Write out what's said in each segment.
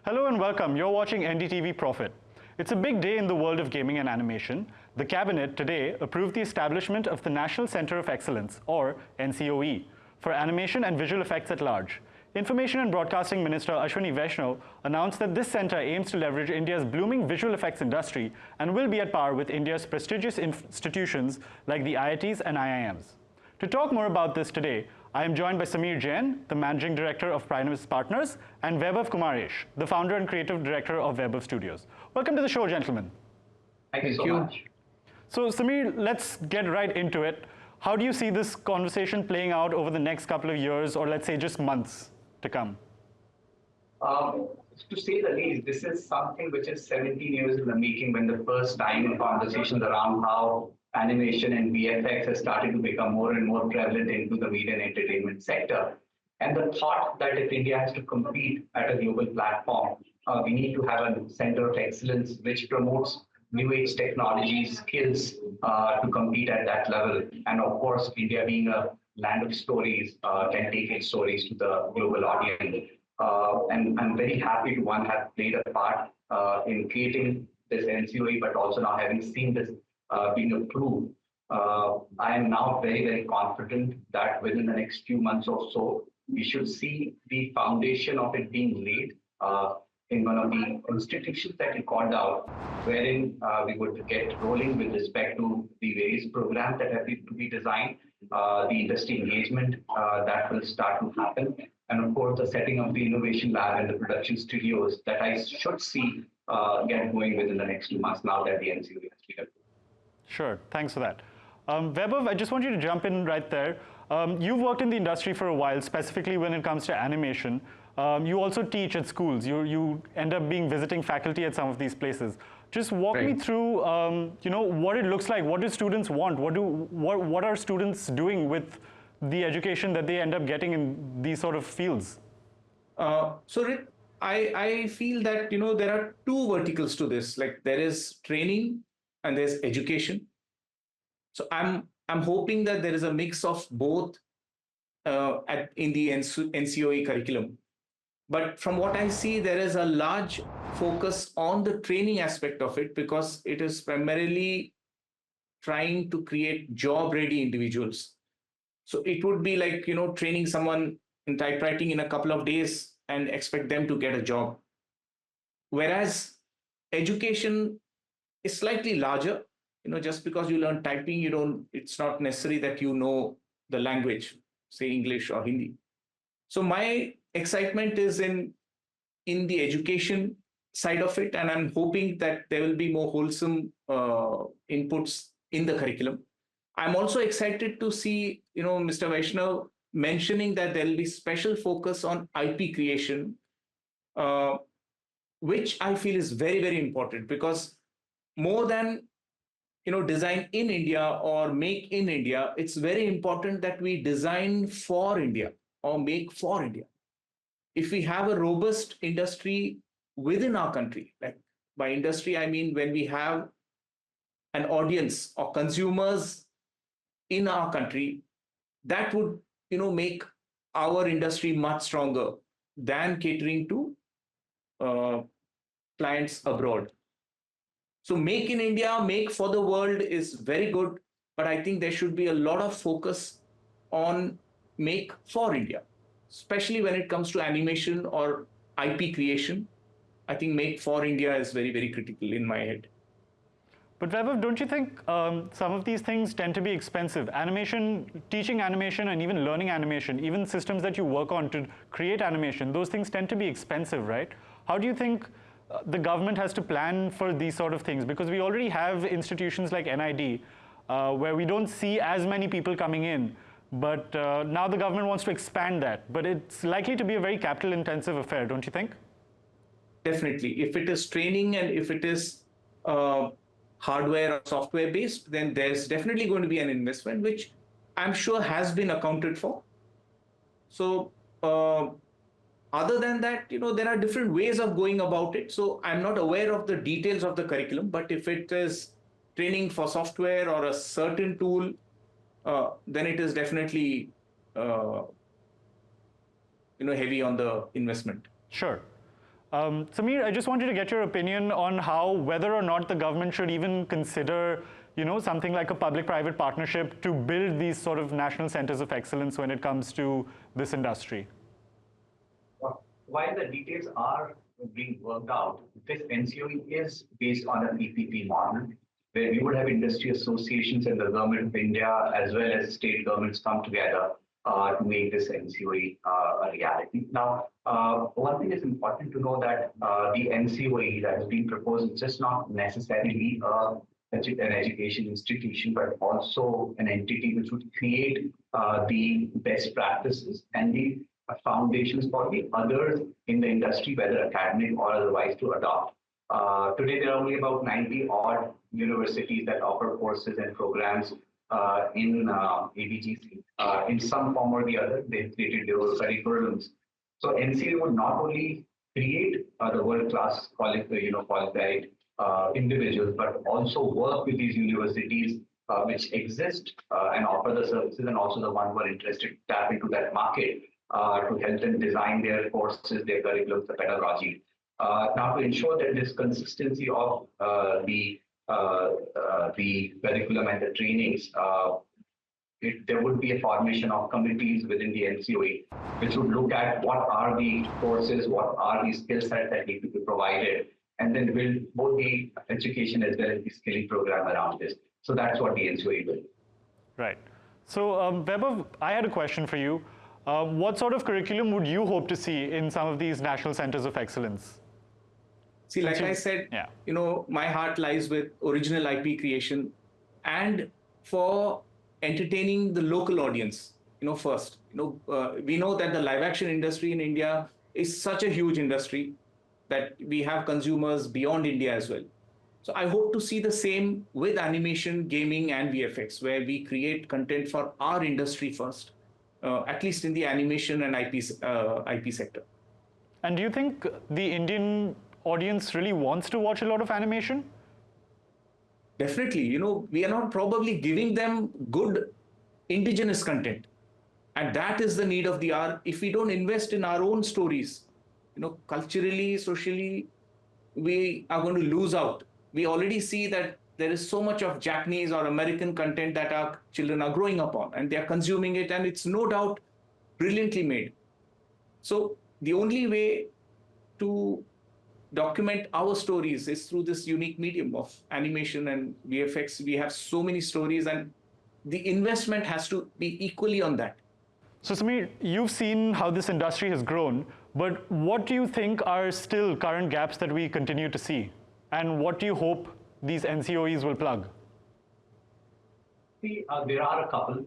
Hello and welcome. You're watching NDTV Profit. It's a big day in the world of gaming and animation. The Cabinet today approved the establishment of the National Center of Excellence, or NCOE, for animation and visual effects at large. Information and Broadcasting Minister Ashwini Vaishnaw announced that this center aims to leverage India's blooming visual effects industry and will be at par with India's prestigious institutions like the IITs and IIMs. To talk more about this today, I am joined by Jain, the Managing Director of Primus Partners, and Vaibhav Kumaresh, the Founder and Creative Director of Vaibhav Studios. Welcome to the show, gentlemen. Thank you so much. So, Samir, let's get right into it. How do you see this conversation playing out over the next couple of years, or let's say just months to come? To say the least, this is something which is 17 years in the making, when the first time conversations around how animation and VFX has started to become more and more prevalent into the media and entertainment sector. And the thought that if India has to compete at a global platform, we need to have a center of excellence which promotes new age technologies, skills to compete at that level. And of course, India being a land of stories can take its stories to the global audience. And I'm very happy to have played a part in creating this NCOE, but also now having seen this being approved. I am now very, very confident that within the next few months or so, we should see the foundation of it being laid in one of the institutions that you called out, wherein we would get rolling with respect to the various programs that have to be designed, the industry engagement that will start to happen, and of course the setting up the innovation lab and the production studios that I should see get going within the next 2 months now that the NCOE has been approved. Sure, thanks for that. Vaibhav, I just want you to jump in right there. You've worked in the industry for a while, specifically when it comes to animation. You also teach at schools. You end up being visiting faculty at some of these places. Just walk me through, what it looks like. What do students want? What are students doing with the education that they end up getting in these sort of fields? So Rwit, I feel that there are two verticals to this. Like there is training and there's education. So I'm hoping that there is a mix of both in the NCOE curriculum. But from what I see, there is a large focus on the training aspect of it, because it is primarily trying to create job-ready individuals. So it would be like, training someone in typewriting in a couple of days and expect them to get a job. Whereas education is slightly larger. Just because you learn typing, it's not necessary that you know the language, say English or Hindi. So my excitement is in the education side of it, and I'm hoping that there will be more wholesome inputs in the curriculum. I'm also excited to see, Mr. Vaishnaw mentioning that there will be special focus on IP creation, which I feel is very, very important, because more than design in India or make in India, it's very important that we design for India or make for India. If we have a robust industry within our country, like by industry, I mean when we have an audience or consumers in our country, that would make our industry much stronger than catering to clients abroad. So make in India, make for the world is very good, but I think there should be a lot of focus on make for India, especially when it comes to animation or IP creation. I think make for India is very, very critical in my head. But Vaibhav, don't you think some of these things tend to be expensive? Animation, teaching animation and even learning animation, even systems that you work on to create animation, those things tend to be expensive, right? How do you think the government has to plan for these sort of things? Because we already have institutions like NID where we don't see as many people coming in, but now the government wants to expand that. But it's likely to be a very capital intensive affair, don't you think? Definitely. If it is training and if it is hardware or software based, then there's definitely going to be an investment, which I'm sure has been accounted for. So other than that, there are different ways of going about it. So I'm not aware of the details of the curriculum, but if it is training for software or a certain tool, then it is definitely heavy on the investment. Sure. Samir, I just wanted to get your opinion on how, whether or not the government should even consider, something like a public-private partnership to build these sort of national centers of excellence when it comes to this industry. While the details are being worked out, this NCOE is based on a PPP model, where we would have industry associations and the government of India, as well as state governments, come together to make this NCOE a reality. Now, one thing is important to know that the NCOE that has been proposed is just not necessarily an education institution, but also an entity which would create the best practices and the foundations for the others in the industry, whether academic or otherwise, to adopt. Today, there are only about 90 odd universities that offer courses and programs in ABGC. In some form or the other, they've created their own curriculums. So NCA would not only create the world-class qualified individuals, but also work with these universities which exist and offer the services, and also the ones who are interested to tap into that market to help them design their courses, their curriculums, the pedagogy. Now, to ensure that this consistency of the curriculum and the trainings, there would be a formation of committees within the NCOE, which would look at what are the courses, what are the skill sets that need to be provided, and then build both the education as well as the skilling program around this. So that's what the NCOE will do. Right. So, Vaibhav, I had a question for you. What sort of curriculum would you hope to see in some of these national centers of excellence? See, like I said, my heart lies with original IP creation and for entertaining the local audience, first. We know that the live action industry in India is such a huge industry that we have consumers beyond India as well. So I hope to see the same with animation, gaming, and VFX, where we create content for our industry first, at least in the animation and IP sector. And do you think the Indian audience really wants to watch a lot of animation? Definitely. We are not probably giving them good indigenous content. And that is the need of the hour. If we don't invest in our own stories, culturally, socially, we are going to lose out. We already see that there is so much of Japanese or American content that our children are growing up on, and they are consuming it, and it's no doubt brilliantly made. So the only way to document our stories is through this unique medium of animation and VFX. We have so many stories, and the investment has to be equally on that. So Samir, you've seen how this industry has grown, but what do you think are still current gaps that we continue to see? And what do you hope these NCOEs will plug? See, there are a couple.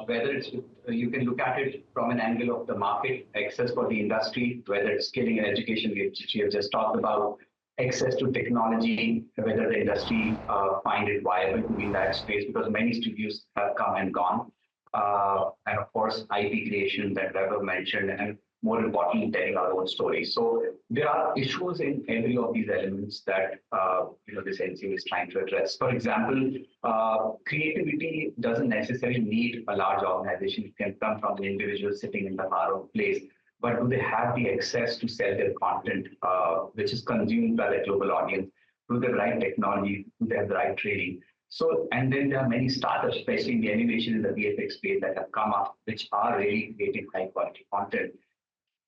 Whether it's, you can look at it from an angle of the market, access for the industry, whether it's skilling and education, which we have just talked about, access to technology, whether the industry find it viable to be in that space, because many studios have come and gone. And of course, IP creation that Vaibhav mentioned, and more importantly, telling our own stories. So there are issues in every of these elements that this NCO is trying to address. For example, creativity doesn't necessarily need a large organization. It can come from an individual sitting in the far off place. But do they have the access to sell their content, which is consumed by the global audience? Do they have the right technology? Do they have the right training? So, and then there are many startups, especially in the animation and the VFX space, that have come up, which are really creating high quality content.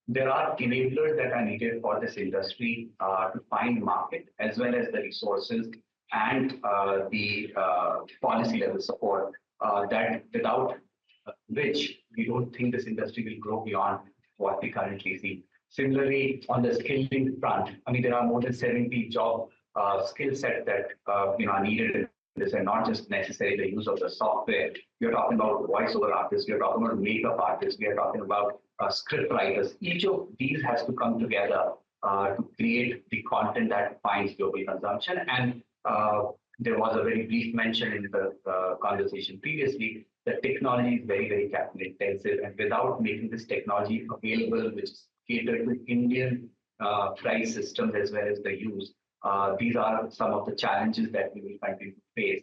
There are enablers that are needed for this industry to find market, as well as the resources and the policy level support that without which we don't think this industry will grow beyond what we currently see. Similarly, on the skilling front, there are more than 70 job skill sets that are needed in this, and not just necessarily the use of the software. We're talking about voiceover artists, we're talking about makeup artists, we are talking about script writers. Each of these has to come together to create the content that finds global consumption. And there was a very brief mention in the conversation previously that technology is very, very capital intensive. And without making this technology available, which is catered to Indian price systems as well as the use, these are some of the challenges that we will continue to face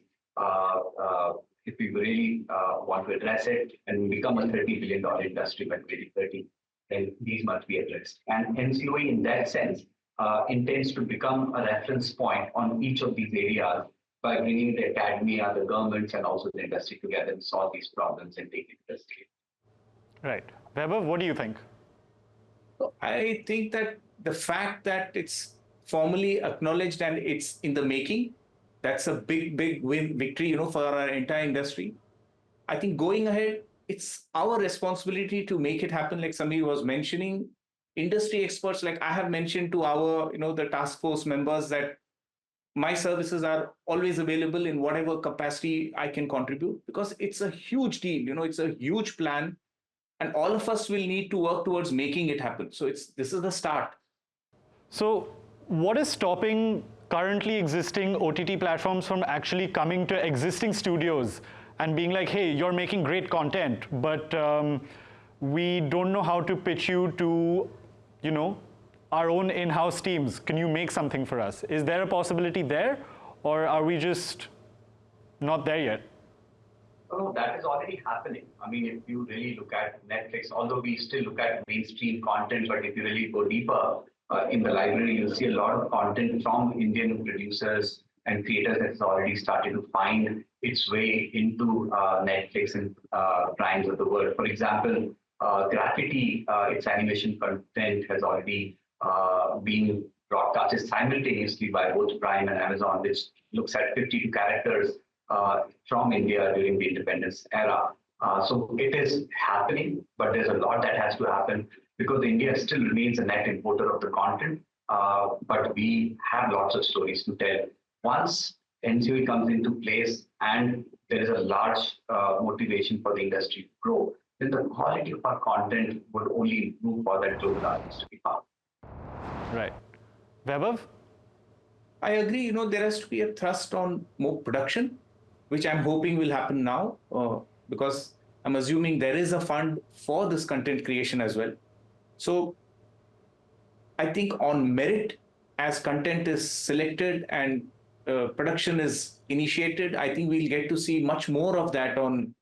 if we really want to address it and become a $30 billion industry by 2030. Then these must be addressed. And NCOE, in that sense, intends to become a reference point on each of these areas by bringing the academia, the governments, and also the industry together to solve these problems and take it to the state. Right. Vaibhav, what do you think? So I think that the fact that it's formally acknowledged and it's in the making, that's a big victory, for our entire industry. I think going ahead, it's our responsibility to make it happen. Like Samir was mentioning, industry experts, like I have mentioned to our, the task force members that my services are always available in whatever capacity I can contribute, because it's a huge deal, it's a huge plan, and all of us will need to work towards making it happen. So this is the start. So what is stopping currently existing OTT platforms from actually coming to existing studios and being like, hey, you're making great content, but we don't know how to pitch you to, our own in-house teams. Can you make something for us? Is there a possibility there, or are we just not there yet? Oh, that is already happening. I mean, if you really look at Netflix, although we still look at mainstream content, but if you really go deeper in the library, you'll see a lot of content from Indian producers and creators that has already started to find its way into Netflix and primes of the world. For example, Graffiti, its animation content has already been broadcasted simultaneously by both Prime and Amazon, which looks at 52 characters from India during the independence era. So it is happening, but there's a lot that has to happen because India still remains a net importer of the content, but we have lots of stories to tell. Once NCOE comes into place and there is a large motivation for the industry to grow, then the quality of our content would only improve for that global audience to be found. Right. Vaibhav? I agree, there has to be a thrust on more production, which I'm hoping will happen now, because I'm assuming there is a fund for this content creation as well. So I think on merit, as content is selected and production is initiated, I think we'll get to see much more of that on,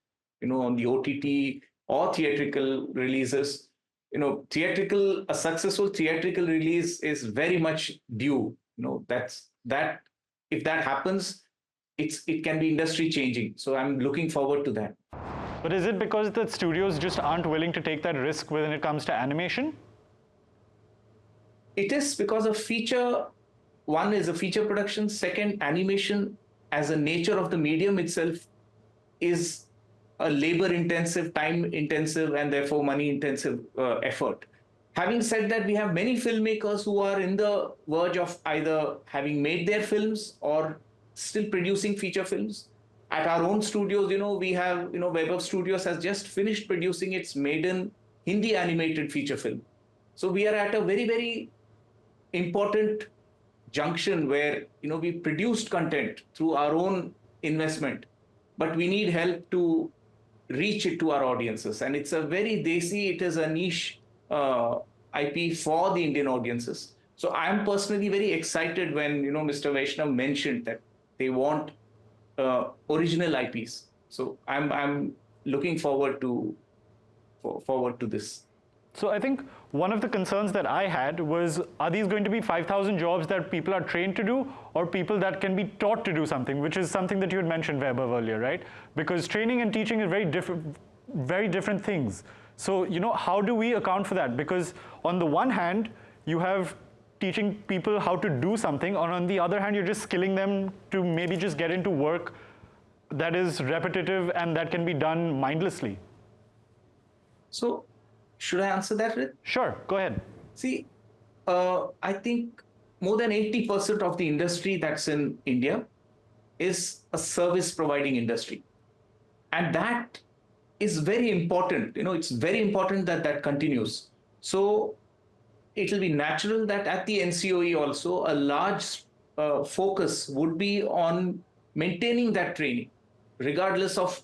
on the OTT or theatrical releases. A successful theatrical release is very much due. That if that happens, it can be industry changing. So I'm looking forward to that. But is it because the studios just aren't willing to take that risk when it comes to animation? It is because of feature. One is a feature production. Second, animation as a nature of the medium itself is a labor-intensive, time-intensive, and therefore money-intensive effort. Having said that, we have many filmmakers who are in the verge of either having made their films or still producing feature films. At our own studios, we have, Vaibhav Studios has just finished producing its maiden Hindi animated feature film. So we are at a very, very important junction where, we produced content through our own investment, but we need help to reach it to our audiences. And it's a very desi, it is a niche IP for the Indian audiences. So I'm personally very excited when, Mr. Vaishnaw mentioned that they want original IPs. So I'm looking forward to this. So I think one of the concerns that I had was, are these going to be 5,000 jobs that people are trained to do, or people that can be taught to do something, which is something that you had mentioned, Vaibhav, earlier, right? Because training and teaching are very different things. So, how do we account for that? Because on the one hand, you have teaching people how to do something, and on the other hand, you're just skilling them to maybe just get into work that is repetitive and that can be done mindlessly. So, should I answer that, Rwit? Sure, go ahead. See, I think more than 80% of the industry that's in India is a service providing industry. And that is very important. It's very important that that continues. So it will be natural that at the NCOE also a large focus would be on maintaining that training, regardless of,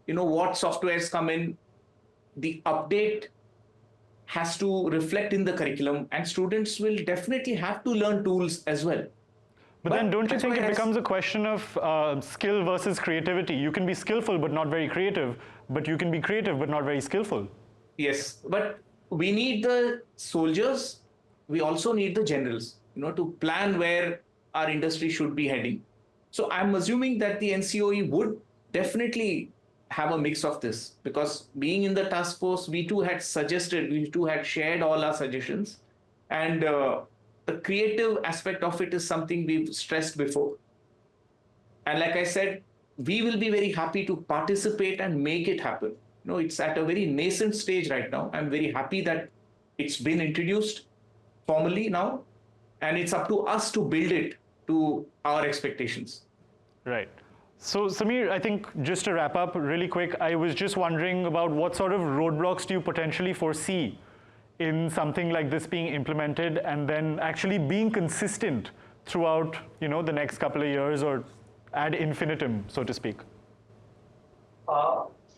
what softwares come in. The update has to reflect in the curriculum, and students will definitely have to learn tools as well. But then don't you think it becomes a question of skill versus creativity? You can be skillful but not very creative, but you can be creative but not very skillful. Yes, but we need the soldiers. We also need the generals. to plan where our industry should be heading. So I'm assuming that the NCOE would definitely have a mix of this, because being in the task force, we too had shared all our suggestions, and the creative aspect of it is something we've stressed before. And like I said, we will be very happy to participate and make it happen. It's at a very nascent stage right now. I'm very happy that it's been introduced formally now, and it's up to us to build it to our expectations. Right. So Samir, I think just to wrap up really quick, I was just wondering about what sort of roadblocks do you potentially foresee in something like this being implemented and then actually being consistent throughout, the next couple of years, or ad infinitum, so to speak?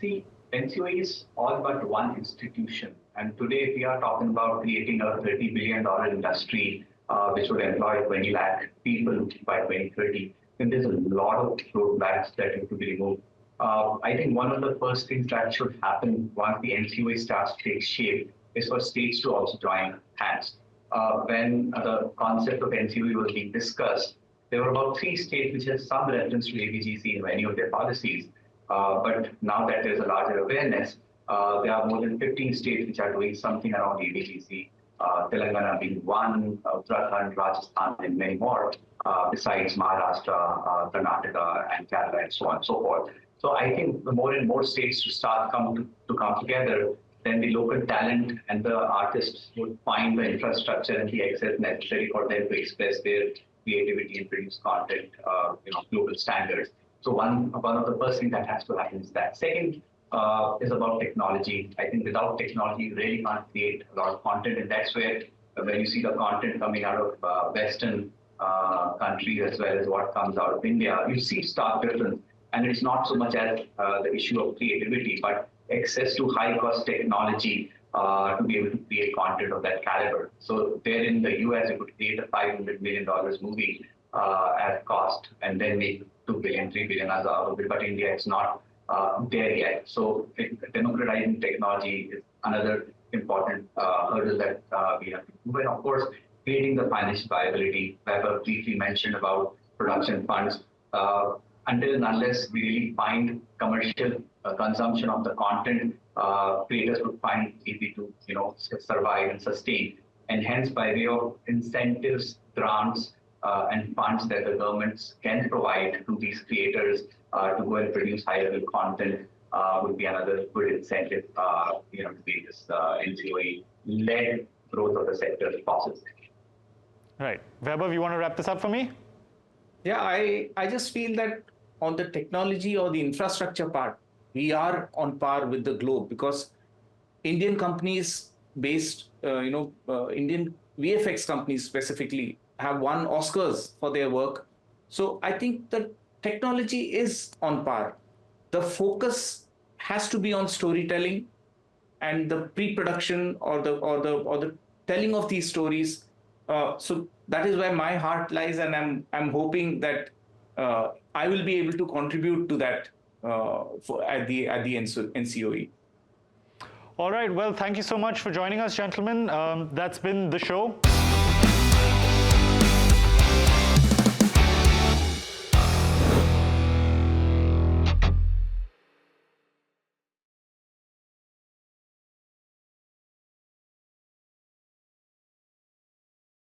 See, NCOE is all but one institution. And today we are talking about creating a $30 billion industry, which would employ 20 lakh people by 2030. And there's a lot of roadblocks that have to be removed. I think one of the first things that should happen once the NCOE starts to take shape is for states to also join hands. When the concept of NCOE was being discussed, there were about 3 states which had some reference to ABGC in many of their policies. But now that there's a larger awareness, there are more than 15 states which are doing something around ABGC. Telangana being one, Uttarakhand, Rajasthan, and many more, besides Maharashtra, Karnataka, and Kerala, and so on and so forth. So I think the more and more states to start come together, then the local talent and the artists would find the infrastructure and the access necessary for them to express their creativity and produce content, global standards. So one of the first things that has to happen is that. Second is about technology. I think without technology, you really can't create a lot of content, and that's where when you see the content coming out of Western countries as well as what comes out of India, you see stark difference. And it's not so much as the issue of creativity, but access to high-cost technology to be able to create content of that caliber. So there in the US, you could create a $500 million movie at cost and then make $2 billion, $3 billion out of it. But India is not there yet. So democratizing technology is another important hurdle that we have to do. And of course, creating the financial viability. Vaibhav briefly mentioned about production funds. Until and unless we really find commercial consumption of the content, creators would find it easy to survive and sustain. And hence, by way of incentives, grants, and funds that the governments can provide to these creators to go and produce high-level content would be another good incentive to make this NCOE-led growth of the sector possible. Right. Vaibhav, you want to wrap this up for me? Yeah, I just feel that on the technology or the infrastructure part, we are on par with the globe, because Indian companies based, Indian VFX companies specifically have won Oscars for their work. So I think the technology is on par. The focus has to be on storytelling and the pre-production or the telling of these stories. So that is where my heart lies, and I'm hoping that I will be able to contribute to that at the NCOE. All right. Well, thank you so much for joining us, gentlemen. That's been the show.